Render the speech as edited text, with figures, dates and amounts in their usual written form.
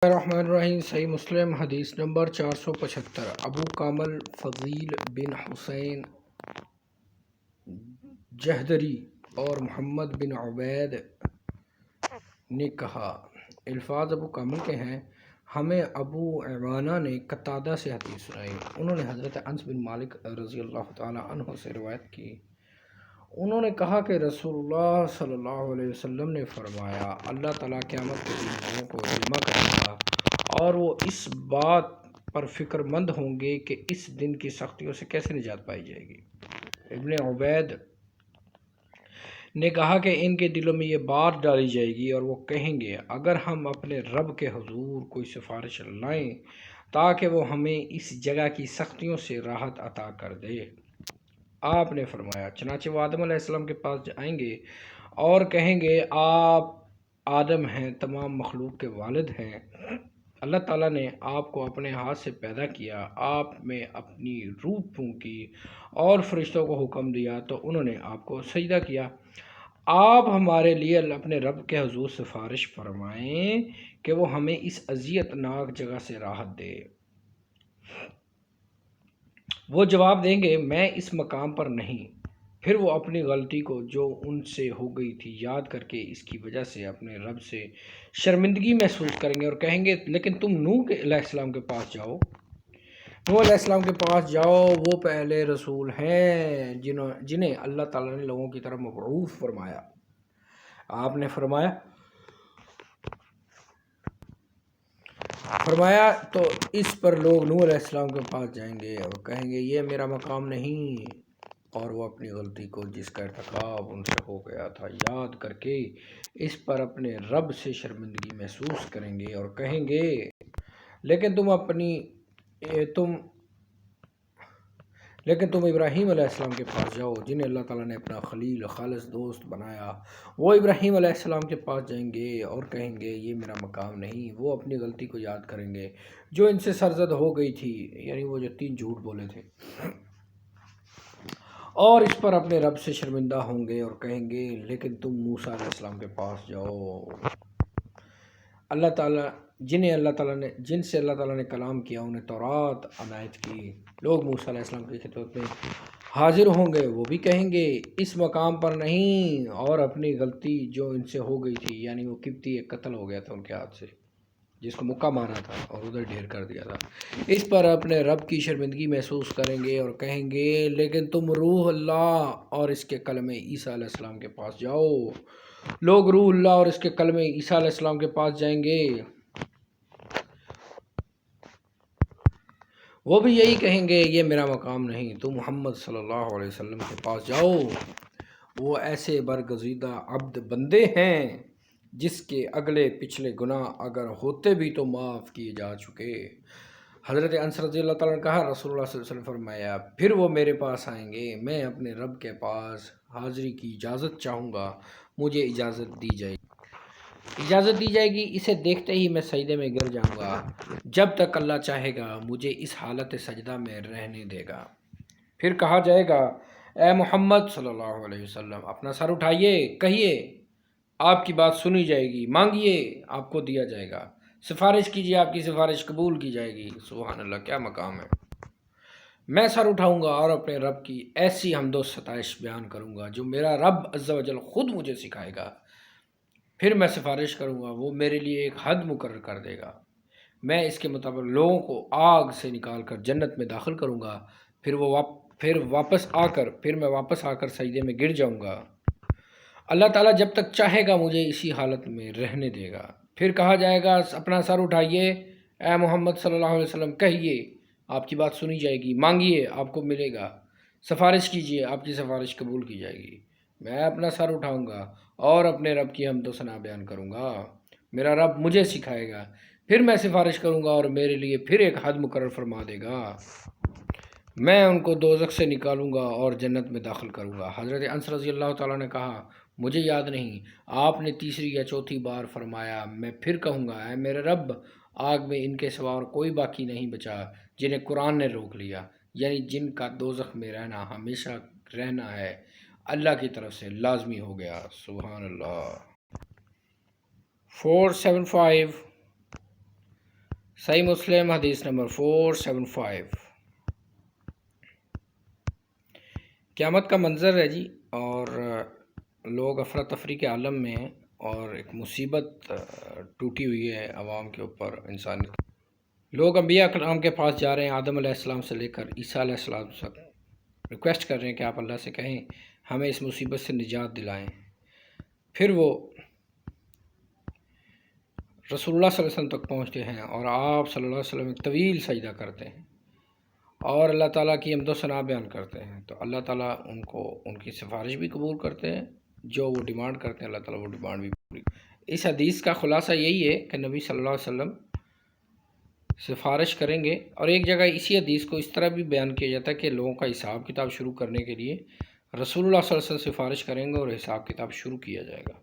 الرحمن الرحیم۔ صحیح مسلم حدیث نمبر 475۔ ابو کامل فضیل بن حسین جہدری اور محمد بن عبید نے کہا، الفاظ ابو کامل کے ہیں، ہمیں ابو عوانہ نے قتادہ سے حدیث سنائی، انہوں نے حضرت انس بن مالک رضی اللہ تعالی عنہ سے روایت کی، انہوں نے کہا کہ رسول اللہ صلی اللہ علیہ وسلم نے فرمایا، اللہ تعالیٰ قیامت کے دن لوگوں کو جمع کرے گا اور وہ اس بات پر فکر مند ہوں گے کہ اس دن کی سختیوں سے کیسے نجات پائی جائے گی۔ ابن عبید نے کہا کہ ان کے دلوں میں یہ بات ڈالی جائے گی اور وہ کہیں گے، اگر ہم اپنے رب کے حضور کوئی سفارش لائیں تاکہ وہ ہمیں اس جگہ کی سختیوں سے راحت عطا کر دے۔ آپ نے فرمایا، چنانچہ وہ آدم علیہ السلام کے پاس آئیں گے اور کہیں گے، آپ آدم ہیں، تمام مخلوق کے والد ہیں، اللہ تعالیٰ نے آپ کو اپنے ہاتھ سے پیدا کیا، آپ میں اپنی روح پھونکی اور فرشتوں کو حکم دیا تو انہوں نے آپ کو سجدہ کیا، آپ ہمارے لیے اپنے رب کے حضور سفارش فرمائیں کہ وہ ہمیں اس اذیت ناک جگہ سے راحت دے۔ وہ جواب دیں گے، میں اس مقام پر نہیں۔ پھر وہ اپنی غلطی کو جو ان سے ہو گئی تھی یاد کر کے اس کی وجہ سے اپنے رب سے شرمندگی محسوس کریں گے اور کہیں گے، لیکن تم نوح علیہ السلام کے پاس جاؤ، نوح علیہ السلام کے پاس جاؤ، وہ پہلے رسول ہیں جنہیں اللہ تعالیٰ نے لوگوں کی طرف مبعوث فرمایا۔ آپ نے فرمایا تو اس پر لوگ نوح علیہ السلام کے پاس جائیں گے اور کہیں گے، یہ میرا مقام نہیں، اور وہ اپنی غلطی کو جس کا ارتکاب ان سے ہو گیا تھا یاد کر کے اس پر اپنے رب سے شرمندگی محسوس کریں گے اور کہیں گے، لیکن تم ابراہیم علیہ السلام کے پاس جاؤ، جنہیں اللہ تعالیٰ نے اپنا خلیل خالص دوست بنایا۔ وہ ابراہیم علیہ السلام کے پاس جائیں گے اور کہیں گے، یہ میرا مقام نہیں، وہ اپنی غلطی کو یاد کریں گے جو ان سے سرزد ہو گئی تھی، یعنی وہ جو 3 جھوٹ بولے تھے، اور اس پر اپنے رب سے شرمندہ ہوں گے اور کہیں گے، لیکن تم موسیٰ علیہ السلام کے پاس جاؤ، جن سے اللہ تعالیٰ نے کلام کیا، انہیں تورات عنایت کی۔ لوگ موسیٰ علیہ السلام کی خدمت میں حاضر ہوں گے، وہ بھی کہیں گے، اس مقام پر نہیں، اور اپنی غلطی جو ان سے ہو گئی تھی، یعنی وہ قبطی ایک قتل ہو گیا تھا ان کے ہاتھ سے، جس کو مکہ مارا تھا اور ادھر ڈھیر کر دیا تھا، اس پر اپنے رب کی شرمندگی محسوس کریں گے اور کہیں گے، لیکن تم روح اللہ اور اس کے کلمہ عیسیٰ علیہ السلام کے پاس جاؤ۔ لوگ روح اللہ اور اس کے کلمہ عیسیٰ علیہ السلام کے پاس جائیں گے، وہ بھی یہی کہیں گے، یہ میرا مقام نہیں، تم محمد صلی اللہ علیہ وسلم کے پاس جاؤ، وہ ایسے برگزیدہ عبد بندے ہیں جس کے اگلے پچھلے گناہ اگر ہوتے بھی تو معاف کیے جا چکے۔ حضرت انس رضی اللہ تعالیٰ نے کہا، رسول اللہ صلی اللہ علیہ وسلم فرمایا، پھر وہ میرے پاس آئیں گے، میں اپنے رب کے پاس حاضری کی اجازت چاہوں گا، مجھے اجازت دی جائے گی، اسے دیکھتے ہی میں سجدے میں گر جاؤں گا، جب تک اللہ چاہے گا مجھے اس حالت سجدہ میں رہنے دے گا۔ پھر کہا جائے گا، اے محمد صلی اللہ علیہ وسلم، اپنا سر اٹھائیے، کہیے، آپ کی بات سنی جائے گی، مانگیے، آپ کو دیا جائے گا، سفارش کیجیے، آپ کی سفارش قبول کی جائے گی۔ سبحان اللہ، کیا مقام ہے! میں سر اٹھاؤں گا اور اپنے رب کی ایسی حمد و ستائش بیان کروں گا جو میرا رب عز و جل خود مجھے سکھائے گا، پھر میں سفارش کروں گا، وہ میرے لیے ایک حد مقرر کر دے گا، میں اس کے مطابق لوگوں کو آگ سے نکال کر جنت میں داخل کروں گا، پھر میں واپس آ کر سجدے میں گر جاؤں گا، اللہ تعالیٰ جب تک چاہے گا مجھے اسی حالت میں رہنے دے گا۔ پھر کہا جائے گا، اپنا سر اٹھائیے، اے محمد صلی اللہ علیہ وسلم، کہیے، آپ کی بات سنی جائے گی، مانگیے، آپ کو ملے گا، سفارش کیجیے، آپ کی سفارش قبول کی جائے گی۔ میں اپنا سر اٹھاؤں گا اور اپنے رب کی حمد و ثنا بیان کروں گا، میرا رب مجھے سکھائے گا، پھر میں سفارش کروں گا اور میرے لیے پھر ایک حد مقرر فرما دے گا، میں ان کو دوزخ سے نکالوں گا اور جنت میں داخل کروں گا۔ حضرت انس رضی اللہ تعالیٰ نے کہا، مجھے یاد نہیں، آپ نے تیسری یا چوتھی بار فرمایا، میں پھر کہوں گا، اے میرے رب، آگ میں ان کے سوا اور کوئی باقی نہیں بچا جنہیں قرآن نے روک لیا، یعنی جن کا دوزخ میں رہنا ہمیشہ رہنا ہے، اللہ کی طرف سے لازمی ہو گیا۔ سبحان اللہ۔ 475 صحیح مسلم حدیث نمبر 475۔ قیامت کا منظر ہے جی، اور لوگ افراتفری کے عالم میں ہیں، اور ایک مصیبت ٹوٹی ہوئی ہے عوام کے اوپر، انسان لوگ انبیاء کرام کے پاس جا رہے ہیں، آدم علیہ السلام سے لے کر عیسیٰ علیہ السلام تک، ریکویسٹ کر رہے ہیں کہ آپ اللہ سے کہیں ہمیں اس مصیبت سے نجات دلائیں۔ پھر وہ رسول اللہ صلی اللہ علیہ وسلم تک پہنچتے ہیں، اور آپ صلی اللہ علیہ وسلم ایک طویل سجدہ کرتے ہیں اور اللہ تعالیٰ کی حمد و ثنا بیان کرتے ہیں، تو اللہ تعالیٰ ان کو ان کی سفارش بھی قبول کرتے ہیں، جو وہ ڈیمانڈ کرتے ہیں اللہ تعالیٰ وہ ڈیمانڈ بھی پوری۔ اس حدیث کا خلاصہ یہی ہے کہ نبی صلی اللہ علیہ وسلم سفارش کریں گے، اور ایک جگہ اسی حدیث کو اس طرح بھی بیان کیا جاتا ہے کہ لوگوں کا حساب کتاب شروع کرنے کے لیے رسول اللہ صلی اللہ علیہ وسلم سفارش کریں گے اور حساب کتاب شروع کیا جائے گا۔